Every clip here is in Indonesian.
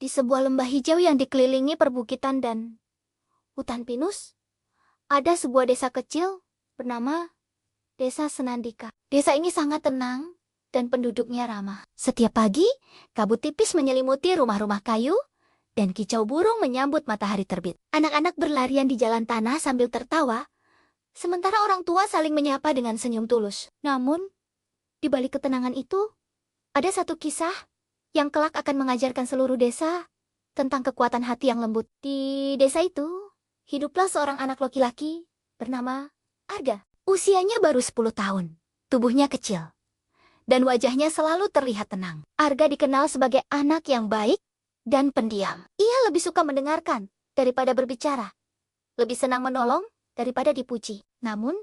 Di sebuah lembah hijau yang dikelilingi perbukitan dan hutan pinus, ada sebuah desa kecil bernama Desa Senandika. Desa ini sangat tenang dan penduduknya ramah. Setiap pagi, kabut tipis menyelimuti rumah-rumah kayu dan kicau burung menyambut matahari terbit. Anak-anak berlarian di jalan tanah sambil tertawa, sementara orang tua saling menyapa dengan senyum tulus. Namun, di balik ketenangan itu, ada satu kisah yang kelak akan mengajarkan seluruh desa tentang kekuatan hati yang lembut. Di desa itu, hiduplah seorang anak laki-laki bernama Arga. Usianya baru 10 tahun, tubuhnya kecil, dan wajahnya selalu terlihat tenang. Arga dikenal sebagai anak yang baik dan pendiam. Ia lebih suka mendengarkan daripada berbicara, lebih senang menolong daripada dipuji. Namun,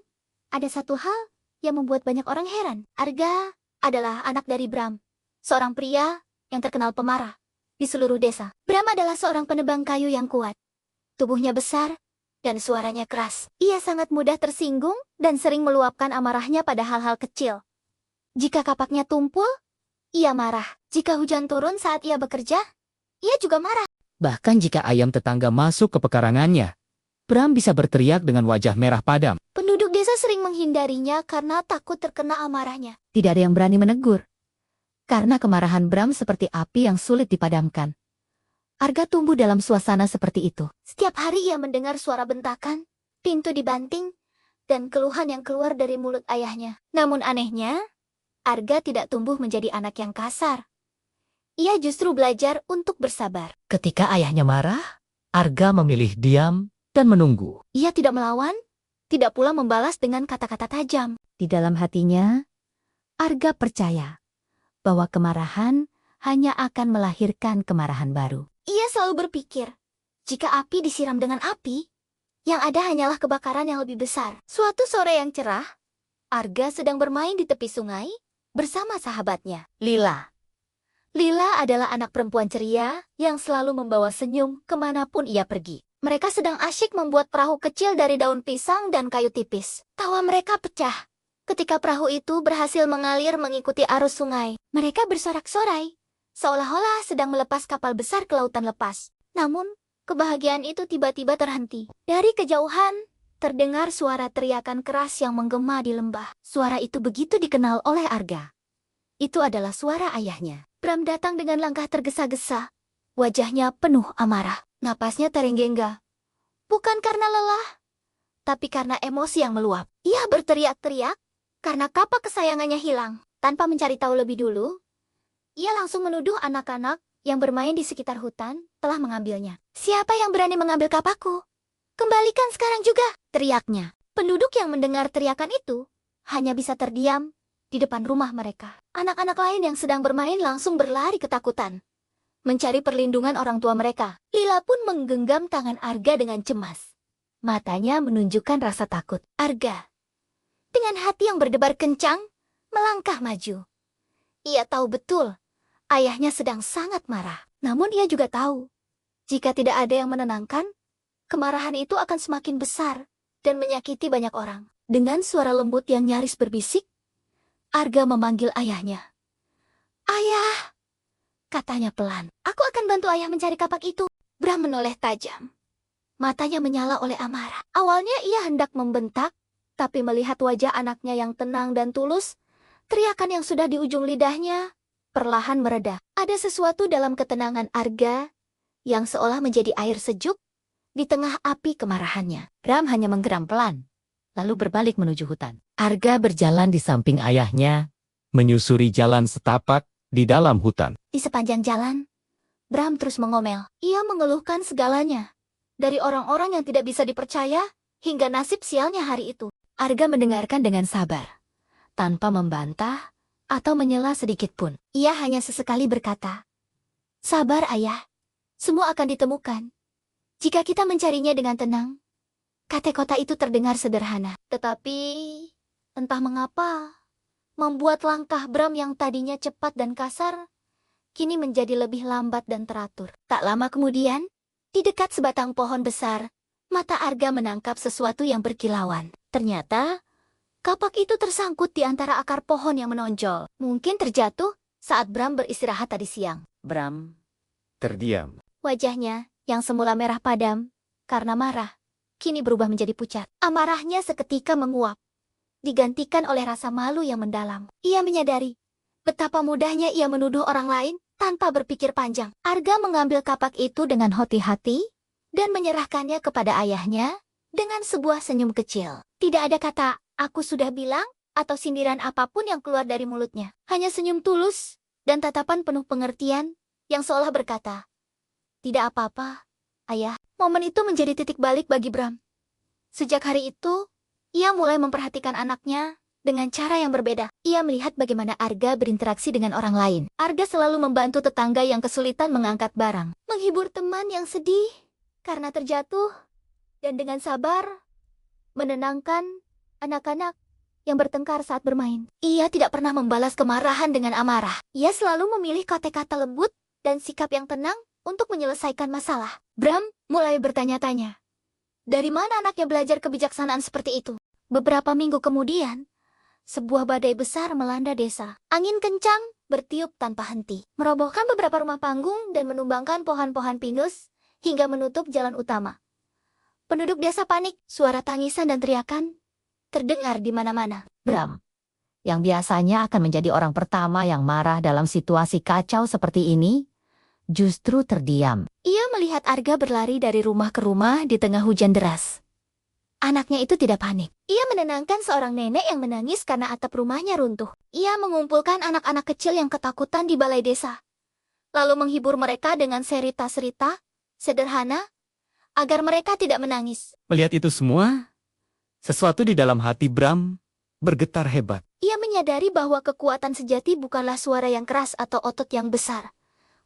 ada satu hal yang membuat banyak orang heran. Arga adalah anak dari Bram, seorang pria yang terkenal pemarah di seluruh desa. Bram adalah seorang penebang kayu yang kuat. Tubuhnya besar dan suaranya keras. Ia sangat mudah tersinggung dan sering meluapkan amarahnya pada hal-hal kecil. Jika kapaknya tumpul, ia marah. Jika hujan turun saat ia bekerja, ia juga marah. Bahkan jika ayam tetangga masuk ke pekarangannya, Bram bisa berteriak dengan wajah merah padam. Penduduk desa sering menghindarinya karena takut terkena amarahnya. Tidak ada yang berani menegur, karena kemarahan Bram seperti api yang sulit dipadamkan. Arga tumbuh dalam suasana seperti itu. Setiap hari ia mendengar suara bentakan, pintu dibanting, dan keluhan yang keluar dari mulut ayahnya. Namun anehnya, Arga tidak tumbuh menjadi anak yang kasar. Ia justru belajar untuk bersabar. Ketika ayahnya marah, Arga memilih diam dan menunggu. Ia tidak melawan, tidak pula membalas dengan kata-kata tajam. Di dalam hatinya, Arga percaya bahwa kemarahan hanya akan melahirkan kemarahan baru. Ia selalu berpikir, jika api disiram dengan api, yang ada hanyalah kebakaran yang lebih besar. Suatu sore yang cerah, Arga sedang bermain di tepi sungai bersama sahabatnya, Lila. Lila adalah anak perempuan ceria yang selalu membawa senyum kemanapun ia pergi. Mereka sedang asyik membuat perahu kecil dari daun pisang dan kayu tipis. Tawa mereka pecah ketika perahu itu berhasil mengalir mengikuti arus sungai. Mereka bersorak-sorai, seolah-olah sedang melepas kapal besar ke lautan lepas. Namun, kebahagiaan itu tiba-tiba terhenti. Dari kejauhan, terdengar suara teriakan keras yang menggema di lembah. Suara itu begitu dikenal oleh Arga. Itu adalah suara ayahnya. Bram datang dengan langkah tergesa-gesa. Wajahnya penuh amarah. Napasnya terenggenggah. Bukan karena lelah, tapi karena emosi yang meluap. Ia berteriak-teriak karena kapak kesayangannya hilang. Tanpa mencari tahu lebih dulu, ia langsung menuduh anak-anak yang bermain di sekitar hutan telah mengambilnya. Siapa yang berani mengambil kapakku? Kembalikan sekarang juga, teriaknya. Penduduk yang mendengar teriakan itu hanya bisa terdiam di depan rumah mereka. Anak-anak lain yang sedang bermain langsung berlari ketakutan, mencari perlindungan orang tua mereka. Lila pun menggenggam tangan Arga dengan cemas. Matanya menunjukkan rasa takut. Arga, dengan hati yang berdebar kencang, melangkah maju. Ia tahu betul ayahnya sedang sangat marah. Namun ia juga tahu, jika tidak ada yang menenangkan, kemarahan itu akan semakin besar dan menyakiti banyak orang. Dengan suara lembut yang nyaris berbisik, Arga memanggil ayahnya. "Ayah," katanya pelan. "Aku akan bantu ayah mencari kapak itu." Bram menoleh tajam. Matanya menyala oleh amarah. Awalnya ia hendak membentak, tapi melihat wajah anaknya yang tenang dan tulus, teriakan yang sudah di ujung lidahnya perlahan mereda. Ada sesuatu dalam ketenangan Arga yang seolah menjadi air sejuk di tengah api kemarahannya. Bram hanya menggeram pelan, lalu berbalik menuju hutan. Arga berjalan di samping ayahnya, menyusuri jalan setapak di dalam hutan. Di sepanjang jalan, Bram terus mengomel. Ia mengeluhkan segalanya, dari orang-orang yang tidak bisa dipercaya hingga nasib sialnya hari itu. Arga mendengarkan dengan sabar, tanpa membantah atau menyela sedikit pun. Ia hanya sesekali berkata, "Sabar ayah, semua akan ditemukan jika kita mencarinya dengan tenang." Kata-kata itu terdengar sederhana, tetapi entah mengapa membuat langkah Bram yang tadinya cepat dan kasar kini menjadi lebih lambat dan teratur. Tak lama kemudian, di dekat sebatang pohon besar, mata Arga menangkap sesuatu yang berkilauan. Ternyata kapak itu tersangkut di antara akar pohon yang menonjol. Mungkin terjatuh saat Bram beristirahat tadi siang. Bram, terdiam. Wajahnya, yang semula merah padam, karena marah, kini berubah menjadi pucat. Amarahnya seketika menguap, digantikan oleh rasa malu yang mendalam. Ia menyadari betapa mudahnya ia menuduh orang lain tanpa berpikir panjang. Arga mengambil kapak itu dengan hati-hati dan menyerahkannya kepada ayahnya dengan sebuah senyum kecil. Tidak ada kata, "Aku sudah bilang," atau sindiran apapun yang keluar dari mulutnya. Hanya senyum tulus dan tatapan penuh pengertian yang seolah berkata, "Tidak apa-apa, ayah." Momen itu menjadi titik balik bagi Bram. Sejak hari itu, ia mulai memperhatikan anaknya dengan cara yang berbeda. Ia melihat bagaimana Arga berinteraksi dengan orang lain. Arga selalu membantu tetangga yang kesulitan mengangkat barang, menghibur teman yang sedih karena terjatuh, dan dengan sabar menenangkan anak-anak yang bertengkar saat bermain. Ia tidak pernah membalas kemarahan dengan amarah. Ia selalu memilih kata-kata lembut dan sikap yang tenang untuk menyelesaikan masalah. Bram mulai bertanya-tanya, dari mana anaknya belajar kebijaksanaan seperti itu? Beberapa minggu kemudian, sebuah badai besar melanda desa. Angin kencang bertiup tanpa henti, merobohkan beberapa rumah panggung dan menumbangkan pohon-pohon pinus hingga menutup jalan utama. Penduduk desa panik, suara tangisan dan teriakan terdengar di mana-mana. Bram, yang biasanya akan menjadi orang pertama yang marah dalam situasi kacau seperti ini, justru terdiam. Ia melihat Arga berlari dari rumah ke rumah di tengah hujan deras. Anaknya itu tidak panik. Ia menenangkan seorang nenek yang menangis karena atap rumahnya runtuh. Ia mengumpulkan anak-anak kecil yang ketakutan di balai desa, lalu menghibur mereka dengan cerita-cerita sederhana agar mereka tidak menangis. Melihat itu semua, sesuatu di dalam hati Bram bergetar hebat. Ia menyadari bahwa kekuatan sejati bukanlah suara yang keras atau otot yang besar,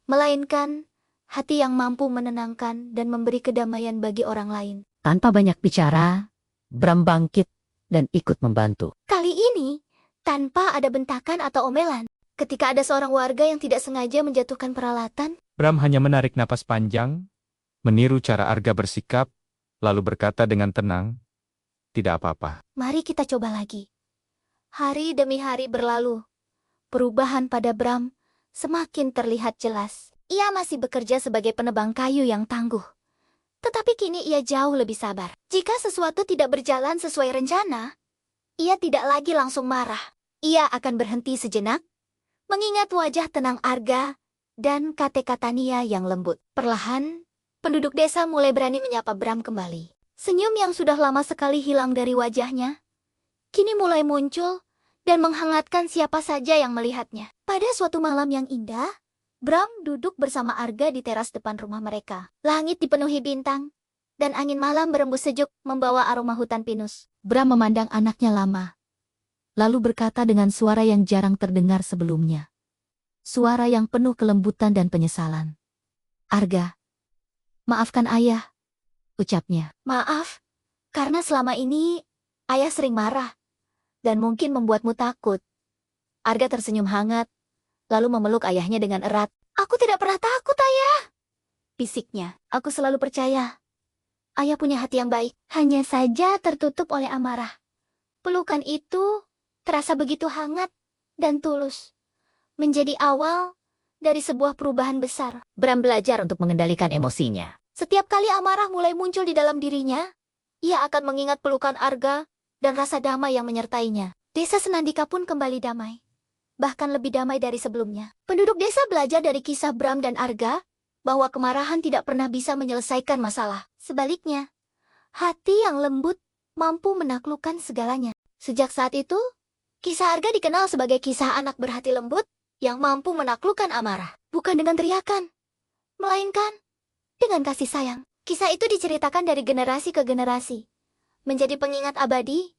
melainkan hati yang mampu menenangkan dan memberi kedamaian bagi orang lain. Tanpa banyak bicara, Bram bangkit dan ikut membantu. Kali ini, tanpa ada bentakan atau omelan, ketika ada seorang warga yang tidak sengaja menjatuhkan peralatan, Bram hanya menarik napas panjang, meniru cara Arga bersikap, lalu berkata dengan tenang, "Tidak apa-apa." mari kita coba lagi. Hari demi hari berlalu. Perubahan pada Bram semakin terlihat jelas. Ia masih bekerja sebagai penebang kayu yang tangguh. Tetapi kini ia jauh lebih sabar. Jika sesuatu tidak berjalan sesuai rencana, ia tidak lagi langsung marah. Ia akan berhenti sejenak, mengingat wajah tenang Arga dan kata-kata Nia yang lembut. Perlahan, penduduk desa mulai berani menyapa Bram kembali. Senyum yang sudah lama sekali hilang dari wajahnya, kini mulai muncul dan menghangatkan siapa saja yang melihatnya. Pada suatu malam yang indah, Bram duduk bersama Arga di teras depan rumah mereka. Langit dipenuhi bintang, dan angin malam berembus sejuk membawa aroma hutan pinus. Bram memandang anaknya lama, lalu berkata dengan suara yang jarang terdengar sebelumnya. Suara yang penuh kelembutan dan penyesalan. "Arga, maafkan ayah," ucapnya. Maaf, karena selama ini ayah sering marah, dan mungkin membuatmu takut. Arga tersenyum hangat, lalu memeluk ayahnya dengan erat. "Aku tidak pernah takut, ayah," bisiknya. "Aku selalu percaya. Ayah punya hati yang baik, hanya saja tertutup oleh amarah." Pelukan itu terasa begitu hangat dan tulus, menjadi awal dari sebuah perubahan besar. Bram belajar untuk mengendalikan emosinya. Setiap kali amarah mulai muncul di dalam dirinya, ia akan mengingat pelukan Arga dan rasa damai yang menyertainya. Desa Senandika pun kembali damai, bahkan lebih damai dari sebelumnya. Penduduk desa belajar dari kisah Bram dan Arga bahwa kemarahan tidak pernah bisa menyelesaikan masalah. Sebaliknya, hati yang lembut mampu menaklukkan segalanya. Sejak saat itu, kisah Arga dikenal sebagai kisah anak berhati lembut yang mampu menaklukkan amarah. Bukan dengan teriakan, melainkan dengan kasih sayang. Kisah itu diceritakan dari generasi ke generasi, menjadi pengingat abadi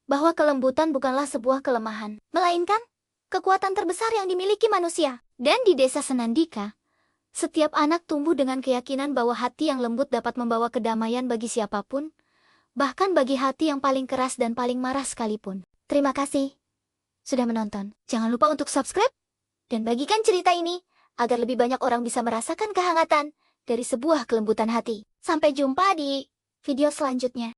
bahwa kelembutan bukanlah sebuah kelemahan, melainkan kekuatan terbesar yang dimiliki manusia. Dan di desa Senandika, setiap anak tumbuh dengan keyakinan bahwa hati yang lembut dapat membawa kedamaian bagi siapapun, bahkan bagi hati yang paling keras dan paling marah sekalipun. Terima kasih sudah menonton. Jangan lupa untuk subscribe dan bagikan cerita ini agar lebih banyak orang bisa merasakan kehangatan dari sebuah kelembutan hati. Sampai jumpa di video selanjutnya.